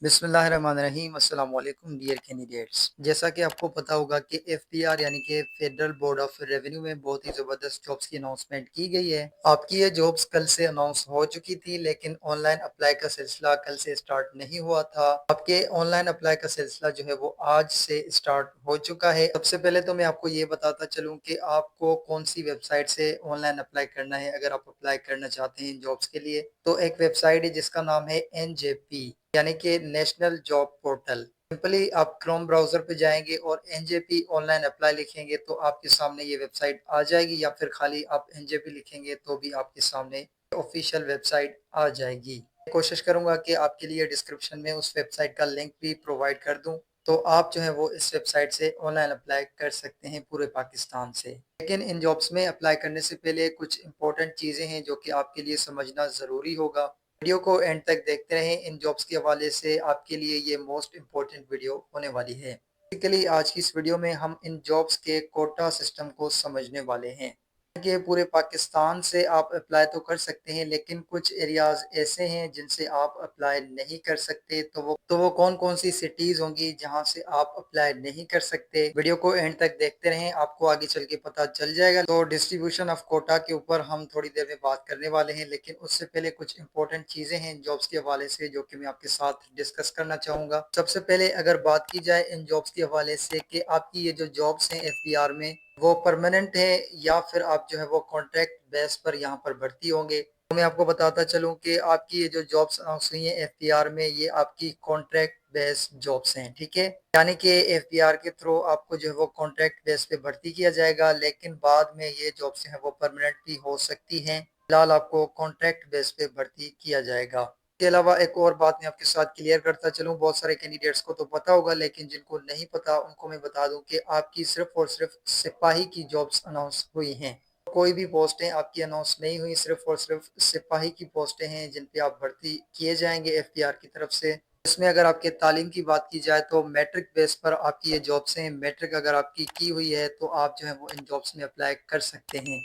बिस्मिल्लाहिर्रहमानिर्रहीम अस्सलाम वालेकुम डियर कैंडिडेट्स। जैसा कि आपको पता होगा कि एफपीआर यानी कि फेडरल बोर्ड ऑफ रेवेन्यू में बहुत ही ज़बरदस्त जॉब्स की अनाउंसमेंट की गई है। आपकी ये जॉब्स कल से अनाउंस हो चुकी थी, लेकिन ऑनलाइन अप्लाई का सिलसिला कल से स्टार्ट नहीं हुआ था। आपके ऑनलाइन अप्लाई का सिलसिला जो है वो आज से स्टार्ट हो चुका है। सबसे पहले तो मैं आपको ये बताता चलूँ कि आपको कौन सी वेबसाइट से ऑनलाइन अप्लाई करना है। अगर आप अप्लाई करना चाहते हैं जॉब्स के लिए, तो एक वेबसाइट है जिसका नाम है एनजेपी यानी कि नेशनल जॉब पोर्टल। सिंपली आप क्रोम ब्राउजर पे जाएंगे और एनजेपी ऑनलाइन अप्लाई लिखेंगे तो आपके सामने ये वेबसाइट आ जाएगी, या फिर खाली आप एनजेपी लिखेंगे तो भी आपके सामने ऑफिशियल वेबसाइट आ जाएगी। कोशिश करूंगा कि आपके लिए डिस्क्रिप्शन में उस वेबसाइट का लिंक भी प्रोवाइड कर दूं, तो आप जो है वो इस वेबसाइट से ऑनलाइन अप्लाई कर सकते हैं पूरे पाकिस्तान से। लेकिन इन जॉब्स में अप्लाई करने से पहले कुछ इंपॉर्टेंट चीज़ें हैं जो कि आपके लिए समझना ज़रूरी होगा। वीडियो को एंड तक देखते रहें। इन जॉब्स के हवाले से आपके लिए ये मोस्ट इम्पोर्टेंट वीडियो होने वाली है। बेसिकली आज की इस वीडियो में हम इन जॉब्स के कोटा सिस्टम को समझने वाले हैं कि पूरे पाकिस्तान से आप अप्लाई तो कर सकते हैं, लेकिन कुछ एरियाज ऐसे हैं जिनसे आप अप्लाई नहीं कर सकते। तो वो कौन कौन सी सिटीज होंगी जहां से आप अप्लाई नहीं कर सकते। वीडियो को एंड तक देखते रहें, आपको आगे चल के पता चल जाएगा। तो डिस्ट्रीब्यूशन ऑफ कोटा के ऊपर हम थोड़ी देर में बात करने वाले हैं, लेकिन उससे पहले कुछ इंपॉर्टेंट चीजें हैं जॉब्स के हवाले से जो कि मैं आपके साथ डिस्कस करना चाहूंगा। सबसे पहले अगर बात की जाए इन जॉब्स के हवाले से कि आपकी ये जो जॉब्स हैं एफबीआर में, वो परमानेंट है या फिर आप जो है वो कॉन्ट्रैक्ट बेस पर यहाँ पर भर्ती होंगे। तो मैं आपको बताता चलूं कि आपकी ये जो जॉब्स अनाउंस हुई हैं एफपीआर में, ये आपकी कॉन्ट्रैक्ट बेस जॉब्स हैं, ठीक है। यानी कि एफपीआर के थ्रू आपको जो है वो कॉन्ट्रैक्ट बेस पे भर्ती किया जाएगा, लेकिन बाद में ये जॉब्स हैं वो परमानेंट भी हो सकती हैं। फिलहाल आपको कॉन्ट्रैक्ट बेस पे भर्ती किया जाएगा। इसके अलावा एक और बात मैं आपके साथ क्लियर करता चलूं, बहुत सारे कैंडिडेट्स को तो पता होगा, लेकिन जिनको नहीं पता उनको मैं बता दूं कि आपकी सिर्फ और सिर्फ सिपाही की जॉब्स अनाउंस हुई हैं। कोई भी पोस्टें आपकी अनाउंस नहीं हुई, सिर्फ और सिर्फ सिपाही की पोस्टें हैं जिन पे आप भर्ती किए जाएंगे एफपीआर की तरफ से। इसमें अगर आपके तालीम की बात की जाए तो मैट्रिक बेस पर आपकी ये जॉब्स हैं। मैट्रिक अगर आपकी की हुई है तो आप जो है वो इन जॉब्स में अप्लाई कर सकते हैं।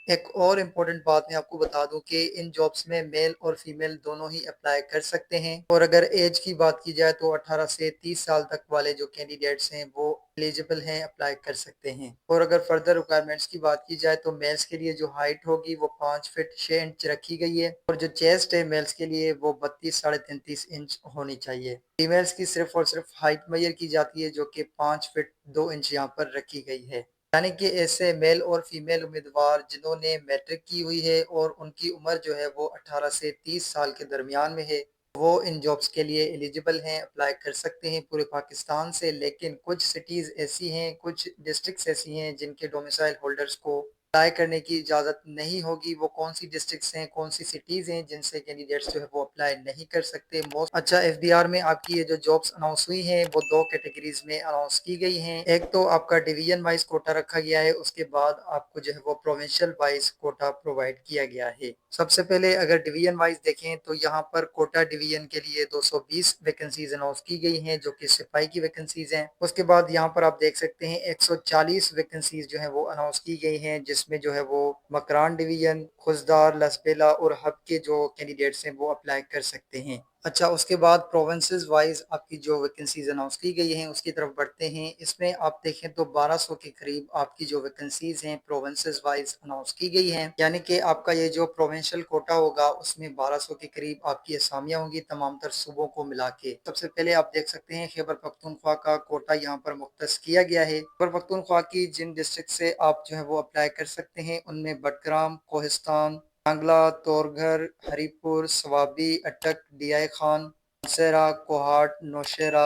एक और इम्पोर्टेंट बात मैं आपको बता दूं कि इन जॉब्स में मेल और फीमेल दोनों ही अप्लाई कर सकते हैं। और अगर एज की बात की जाए तो 18 से 30 साल तक वाले जो कैंडिडेट्स हैं वो एलिजिबल हैं, अप्लाई कर सकते हैं। और अगर फर्दर रिक्वायरमेंट्स की बात की जाए तो मेल्स के लिए जो हाइट होगी वो 5 फीट 6 इंच रखी गई है, और जो चेस्ट है मेल्स के लिए वो 32 साढ़े 33 इंच होनी चाहिए। फीमेल्स की सिर्फ और सिर्फ हाइट मेजर की जाती है जो कि 5 फीट 2 इंच यहाँ पर रखी गई है। यानी कि ऐसे मेल और फीमेल उम्मीदवार जिन्होंने मैट्रिक की हुई है और उनकी उम्र जो है वो 18 से 30 साल के दरमियान में है, वो इन जॉब्स के लिए एलिजिबल हैं, अप्लाई कर सकते हैं पूरे पाकिस्तान से। लेकिन कुछ सिटीज़ ऐसी हैं, कुछ डिस्ट्रिक्ट्स ऐसी हैं जिनके डोमिसाइल होल्डर्स को अप्लाई करने की इजाज़त नहीं होगी। वो कौन सी डिस्ट्रिक्ट्स हैं, कौन सी सिटीज़ हैं जिनसे कैंडिडेट्स जो है वो अप्लाई नहीं कर सकते। मोस्ट अच्छा, एफबीआर में आपकी ये जो जॉब्स अनाउंस हुई हैं वो दो कैटेगरीज में अनाउंस की गई हैं। एक तो आपका डिवीजन वाइज कोटा रखा गया है, उसके बाद आपको जो है वो प्रोविंशियल वाइज कोटा प्रोवाइड किया गया है। सबसे पहले अगर डिवीजन वाइज देखें तो यहाँ पर कोटा डिवीजन के लिए 220 वैकेंसीज अनाउंस की गई हैं जो कि सिपाही की वैकेंसीज हैं। उसके बाद यहाँ पर आप देख सकते हैं 140 वैकेंसीज जो है वो अनाउंस की गई हैं, जिसमें जो है वो मकरान डिवीजन, खुजदार, लसबेला और हब के जो कैंडिडेट्स हैं वो अप्लाई कर सकते हैं। अच्छा, उसके बाद प्रोविंसेस वाइज आपकी जो वैकेंसीज अनाउंस की गई हैं उसकी तरफ बढ़ते हैं। इसमें आप देखें तो 1200 के करीब आपकी जो वैकेंसीज हैं प्रोविंसेस वाइज अनाउंस की गई हैं। यानी कि आपका ये जो प्रोविंशियल कोटा होगा उसमें 1200 के करीब आपकी असामियां होंगी तमाम तर सूबों को मिला के। सबसे पहले आप देख सकते हैं खैबर पख्तूनख्वा का कोटा यहाँ पर मुख्तस किया गया है। खैबर पख्तूनख्वा की जिन डिस्ट्रिक्ट से आप जो है वो अप्लाई कर सकते हैं उनमें बडग्राम, कोहिस्तान, सांगला, तोरघर, हरीपुर, स्वाबी, अटक, डियाई खान, मानसेरा, कोहाट, नौशेरा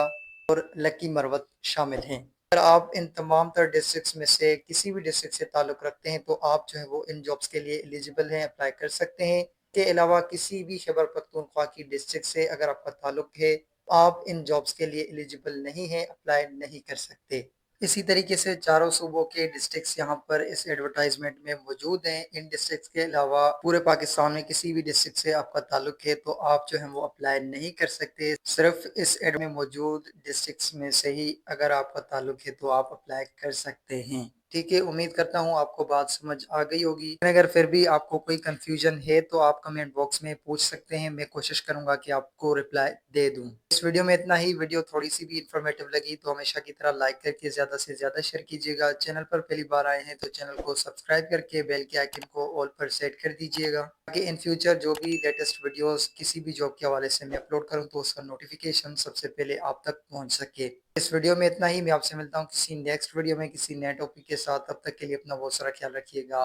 और लकी मरवत शामिल हैं। अगर आप इन तमाम तर डिस्ट्रिक्ट्स में से किसी भी डिस्ट्रिक्ट से ताल्लुक़ रखते हैं तो आप जो है वो इन जॉब्स के लिए एलिजिबल हैं, अप्लाई कर सकते हैं। के अलावा किसी भी खैबर पख्तूनख्वा की डिस्ट्रिक्ट से अगर आपका ताल्लुक़ है तो आप इन जॉब्स के लिए एलिजिबल नहीं हैं, अप्लाई नहीं कर सकते। इसी तरीके से चारों सूबों के डिस्ट्रिक्ट्स यहाँ पर इस एडवर्टाइजमेंट में मौजूद हैं। इन डिस्ट्रिक्ट्स के अलावा पूरे पाकिस्तान में किसी भी डिस्ट्रिक्ट से आपका ताल्लुक है तो आप जो है वो अप्लाई नहीं कर सकते। सिर्फ इस एड में मौजूद डिस्ट्रिक्ट्स में से ही अगर आपका ताल्लुक है तो आप अप्लाई कर सकते हैं। ठीक है, उम्मीद करता हूँ आपको बात समझ आ गई होगी। अगर फिर भी आपको कोई कंफ्यूजन है तो आप कमेंट बॉक्स में पूछ सकते हैं, मैं कोशिश करूंगा कि आपको रिप्लाई दे दूं। इस वीडियो में इतना ही। वीडियो थोड़ी सी भी इंफॉर्मेटिव लगी तो हमेशा की तरह लाइक करके ज्यादा से ज्यादा शेयर कीजिएगा। चैनल पर पहली बार आए हैं तो चैनल को सब्सक्राइब करके बेल के आइकन को ऑल पर सेट कर दीजिएगा, ताकि इन फ्यूचर जो भी लेटेस्ट वीडियोस किसी भी जॉब के हवाले से मैं अपलोड करूं तो उसका नोटिफिकेशन सबसे पहले आप तक पहुंच सके। इस वीडियो में इतना ही। मैं आपसे मिलता हूं किसी नेक्स्ट वीडियो में किसी नए टॉपिक के साथ। तब तक के लिए अपना बहुत सारा ख्याल रखिएगा।